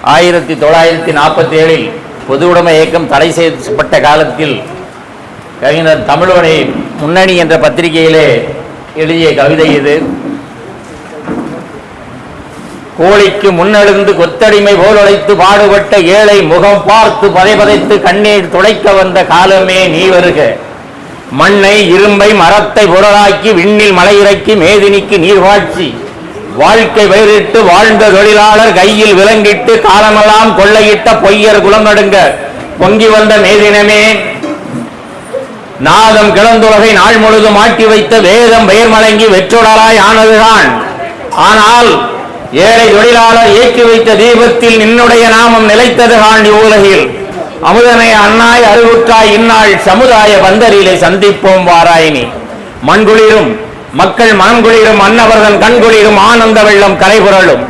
1947 பொதுவுடைமை இயக்கம் தடை செய்யப்பட்ட காலத்தில் கவிஞர் தமிழ்வனை முன்னணி என்ற பத்திரிகையிலே எழுதிய கவிதை இது. கோழிக்கு முன்னெழுந்து கொத்தடிமை போல் உழைத்து பாடுபட்ட ஏழை முகம் பார்த்து பதைபதைத்து கண்ணீர் துடைக்க வந்த காலமே நீ வருக. மண்ணை இரும்பை மரத்தை புரளாக்கி விண்ணில் மலை இறக்கி மேதினிக்கு நீர் வாழ்ச்சி வாழ்க்கை வயிறிட்டு வாழ்ந்த தொழிலாளர் கையில் விலங்கிட்டு காலமெல்லாம் கொள்ளையிட்ட பொய்யர் குலங்கடுங்க பொங்கி வந்த மேதினமே. நாதம் கிளந்துலகை நாள் முழுதும் ஆட்டி வைத்த வேதம் பெயர் மலங்கி வெற்றொடராய் ஆனதுதான். ஆனால் ஏழை தொழிலாளர் ஏற்றி வைத்த தீபத்தில் நின்னுடைய நாமம் நிலைத்தது காண்டி உலகில். அமுதனை அண்ணாய் அருகுற்றாய் இந்நாள் சமுதாய பந்தரிலே சந்திப்போம் வாராயினி. மண்குளிரும் மக்கள் மனங்குளிரும் அன்னவர்தன் கண்குளிரும் ஆனந்த வெள்ளம் கரைபுரளும்.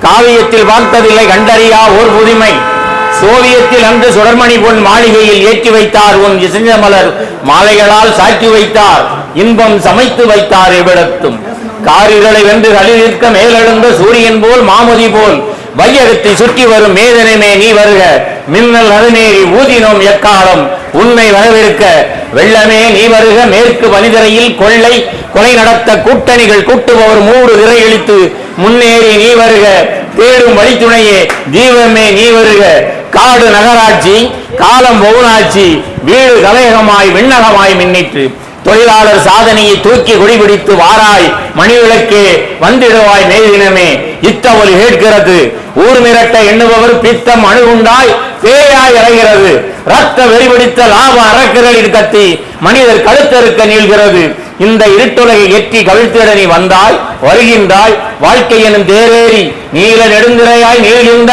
காவியத்தில் பார்த்ததில்லை கண்டறியா ஓர் புதுமை. சோவியத்தில் அன்று சுடர்மணி பொன் மாளிகையில் ஏற்றி வைத்தார் உன் இசைந்த மலர் மாலைகளால் சாற்றி வைத்தார் இன்பம் சமைத்து வைத்தார் எவ்விடத்தும். காரிகளை வென்று கலிலிருக்க மேலெழுந்த சூரியன் போல் மாமுதி போல் வையகத்தை சுற்றி வரும் மேதனமே நீ வருக. மின்னல் நடுநேறி ஊதினோம் எக்காலம் உன்னை வரவிருக்க வெள்ளமே நீ வருக. மேற்கு வனிதரையில் கொலை நடத்த கூட்டணிகள் கூட்டுபவர் 3 திரை இழித்து முன்னேறி நீ வருக. தேடும் வழித்துணையே தீபமே நீ வருக. காடு நகராட்சி காலம் பவுனாட்சி வீடு கலையகமாய் விண்ணகமாய் மின்னிற்று. தொழிலாளர் சாதனையை தூக்கி குடிபிடித்து வாராய் மணிவிளக்கே வந்திடுவாய் மேதினமே. இத்தவொலி கேட்கிறது ஊர் மிரட்ட எண்ணுபவர் பித்தம் அணுகுண்டாய் பேயாய் இறங்கிறது. ரத்த வெறிபிடித்த லாப அரக்குகளின் கத்தி மனிதர் கழுத்தறுக்க நீள்கிறது. இந்த இருட்டுலகை எட்டி கவிழ்த்திட நீ வந்தாய் வருகின்றாய். வாழ்க்கை எனும் தேரேறி நீல நெடுந்திரையாய் நீள்கின்ற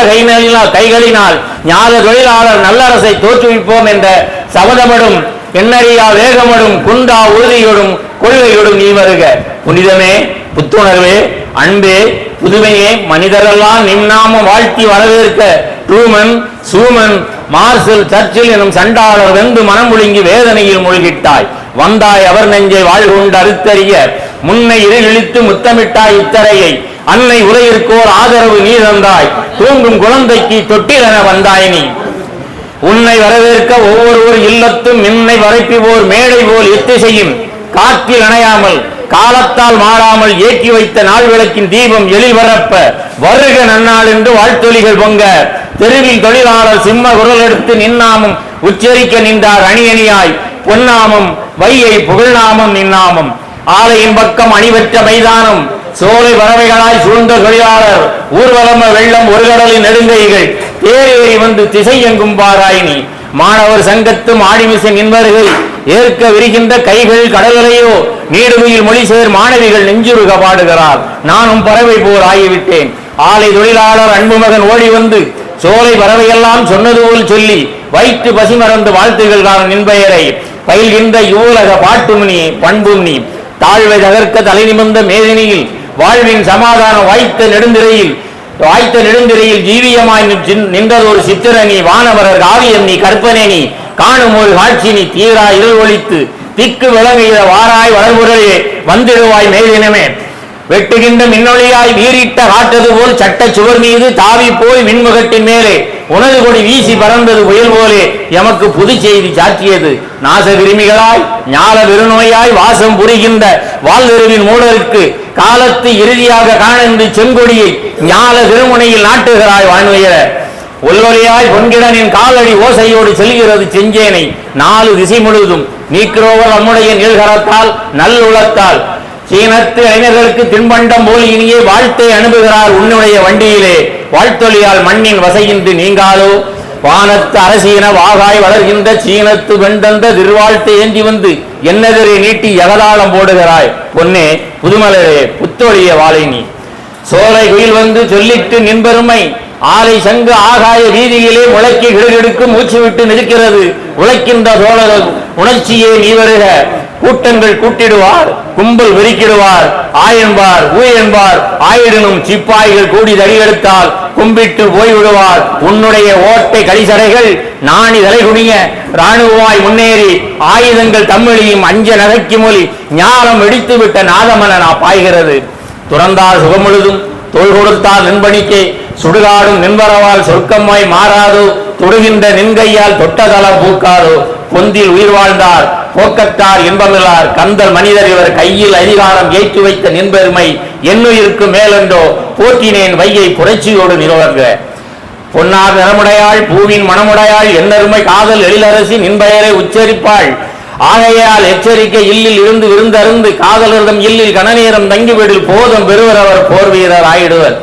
கைகளினால் ஞான தொழிலாளர் நல்லரசை தோற்றுவிப்போம் என்ற சபதமடும் எண்ணறியா வேகமடும் குண்டா உறுதியோடும் கொள்கையோடும் நீ வருக. புனிதமே புத்துணர்வே அன்பே புதுமையே மனிதரெல்லாம் நிம்நாமம் வாழ்த்தி வரவேற்க ட்ரூமன் சூமன் மார்சல் சர்ச்சில் எனும் சண்டாளர் வெந்து மனம் முழுங்கி வேதனையில் மூழ்கிட்டாய். வந்தாய் அவர் நெஞ்சை வாழ்கொண்டு அறுத்தறிய முன்னை இழித்து முத்தமிட்டாய் இத்தரையை. அன்னை உலகிற்கோர் ஆதரவு நீ தந்தாய் தூங்கும் குழந்தைக்கு தொட்டிலென வந்தாய் நீ. உன்னை வரவேற்க ஒவ்வொருவர் இல்லத்தும் மின்னை வரைப்பிவோர் மேடை போல் எத்திசையும் காற்றில் அணையாமல் காலத்தால் மாறாமல் ஏற்றி வைத்த நாள் விளக்கின் தீபம் எழில் வரப்ப வருக நன்னாள் என்று வாழ்த்தொலிகள் பொங்க. தெருவில் தொழிலாளர் சிம்ம குரல் எடுத்து நின்னாமும் உச்சரிக்க நின்றார் அணியணியாய் பொன்னாமம் வையை புகழ்நாமம் நின்னாமம். ஆலையின் பக்கம் அணிவற்ற மைதானம் சோலை பறவைகளாய் சூழ்ந்த தொழிலாளர் ஊர்வலம வெள்ளம் ஒரு கடலின் நெடுங்கைகள் தேரேறி வந்து திசை எங்கும் பாராயினி. மாணவர் சங்கத்தும் ஆடிமிசை நின்பர்கள் ஏற்க விரிகின்ற கைகள் கடலையோ நீடுமையில் மொழி சேர் மாணவிகள் நெஞ்சுருக பாடுகிறார். நானும் பறவை போர் ஆகிவிட்டேன். ஆலை தொழிலாளர் அன்புமகன் ஓடி வந்து சோலை பறவையெல்லாம் சொன்னது போல் சொல்லி வயிற்று பசி மறந்து வாழ்த்துகள் காணும் நின்பெயரை பயில்கின்ற யூலக பாட்டும் நீ பண்பும் நீ. தாழ்வை தகர்க்க தலை நிமிர்ந்த மேதினியில் வாழ்வின் சமாதானம் வாய்த்த நெடுந்திரையில் ஜீவியமாய் நின்றதொரு சித்திரணி வானவரர் காவியம் நீ கற்பனை நீ காணும் ஒரு காட்சி நீ தீரா இருள் ஒழித்து திக்கு விளங்குகிற வாராய் வளர்முறையே வந்திடுவாய் மேதினமே. வெட்டுகின்ற மின்னொழியாய் வீறிட்ட காட்டது போல் சட்ட சுவர் மீது தாவி போய் மின்முகத்தின் மேலே உனது கொடி வீசி பறந்தது புயல் போலே எமக்கு புது செய்தி சாற்றியது. நாச கிருமிகளாய் ஞால பெருநோயாய் வாசம் புரிகின்ற வாழ்வெருவின் மூடருக்கு காலத்து இறுதியாக காணந்து செங்கொடியை ஞால திருமுனையில் நாட்டுகிறாய் வானுயர. ஒல்வொலியாய் பொன்கிடனின் காலடி ஓசையோடு செல்கிறது செஞ்சேனை 4 திசை முழுதும் நீக்கிறோவர் நம்முடைய நீள்கரத்தால் நல்லுளத்தால். சீனத்து இளைஞர்களுக்கு தின்பண்டம் போல் இனியே வாழ்த்தை அனுப்புகிறார் உன்னுடைய வண்டியிலே. வாழ்த்தொலியால் மண்ணின் வசையின்றி நீங்காலோ வானத்து அரசீன வாகாய் வளர்கின்ற சீனத்து வெண்டந்த திருவாழ்த்தை ஏந்தி வந்து என்னெதிரே நீட்டி எகதாளம் போடுகிறாய் பொன்னே புதுமலரே புத்தொழிய வாழை நீ. சோலை குயில் வந்து சொல்லிட்டு நின்பெருமை ஆலை சங்கு ஆகாய வீதியிலே முளைக்கி கிடுகிடுக்கு மூச்சு விட்டு நிற்கிறது. உழைக்கின்ற சோழர் உணர்ச்சியே நீ வருக. கூட்டங்கள் கூட்டிடுவார் கும்பல் வெறிக்கிடுவார் ஆயன்பார் ஊயன்பார் ஆயிடனும் சிப்பாய்கள் கூடி தடியெடுத்தால் கும்பிட்டு போய்விடுவார். உன்னுடைய ஓட்டை கடிசடைகள் நாணி தலைகுனிய இராணுவமாய் முன்னேறி ஆயுதங்கள் தமிழையும் அஞ்ச நகைக்கு மொழி ஞானம் வெடித்துவிட்ட நாதமன பாய்கிறது. துறந்தார் சுகமுழுதும் தோள் கொடுத்தார் நண்பணிக்கே சுடுகாடும் நின்பரவால் சொர்க்கமாய் மாறாதோ, தொடுகின்ற நின்கையால் தொட்டதளம் பூக்காதோ. பொந்தில் உயிர் வாழ்ந்தார் போக்கத்தார் இன்பமில்லார், கந்தல் மனிதர் இவர் கையில் அதிகாரம் ஏற்றி வைத்த நின்பெருமை என்னுயிருக்கு மேலென்றோ, போற்றினேன் வையை புரட்சியோடு நிறுவங்க. பொன்னார் நிறமுடையாள் பூவின் மனமுடையாள், என்னருமை காதல் எழிலரசி நின்பெயரை உச்சரிப்பாள். ஆகையால் எச்சரிக்கை இல்லில் இருந்து விருந்தருந்து, காதலரிடம் இல்லில் கனநேரம் தங்கிவிடில் போதும் பெறுவர் அவர் போர் வீரர் ஆயிடுவர்.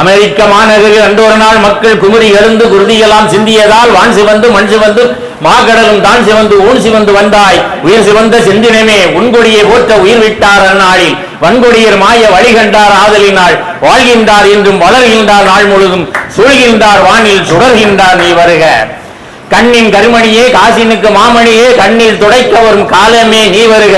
அமெரிக்க மாநகரில் அன்றொரு நாள் மக்கள் குமுறி எழுந்து குருதியெல்லாம் சிந்தியதால், வான் சிவந்து மண் சிவந்து மாகடலும் தான் சிவந்து ஊன் சிவந்து வந்தாய், உயிர் சிவந்த செந்தினமே உன்கொடியை போற்ற உயிர் விட்டார் அந்நாளில், வன்கொடியர் மாய வழிகண்டார் ஆதலினாள், வாழ்கின்றார் என்றும் வளர்கின்றார் நாள் முழுதும், சூழ்கின்றார் வானில் சுடர்கின்றார் நீ வருக. கண்ணின் கருமணியே காசினுக்கு மாமணியே, கண்ணில் துடைக்க வரும் காலமே நீ வருக.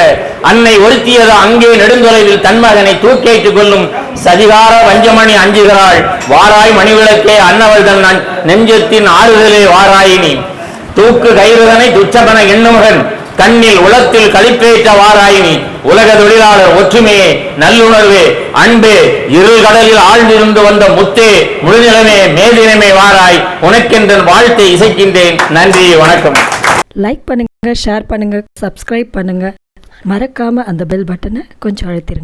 அன்னை ஒருத்தியது அங்கே நெடுந்தொலைவில் தன்மகனை தூக்கேற்றுக் கொள்ளும் சதிகார வஞ்சமணி அஞ்சுகிறாள், வாராய் மணிவிளக்கே அன்னவள் தன் நெஞ்சத்தின் ஆறுதலே வாராயினி. தூக்கு கயிறுதனை துச்சபன எண்ணுமகன், கண்ணில் உளத்தில் களிப்பேற்ற வாராயினி. உலக தொழிலாளர் ஒற்றுமையே நல்லுணர்வே அன்பே, இருள் கடலில் ஆழ்ந்திருந்து வந்த முத்தே முழுநிலமே மேதினமே வாராய், உனக்கென்ற வாழ்த்தை இசைக்கின்றேன். நன்றி, வணக்கம். லைக் பண்ணுங்க, ஷேர் பண்ணுங்க, சப்ஸ்கிரைப் பண்ணுங்க. மறக்காம அந்த பெல் பட்டனை கொஞ்சம் அழுத்திருங்க.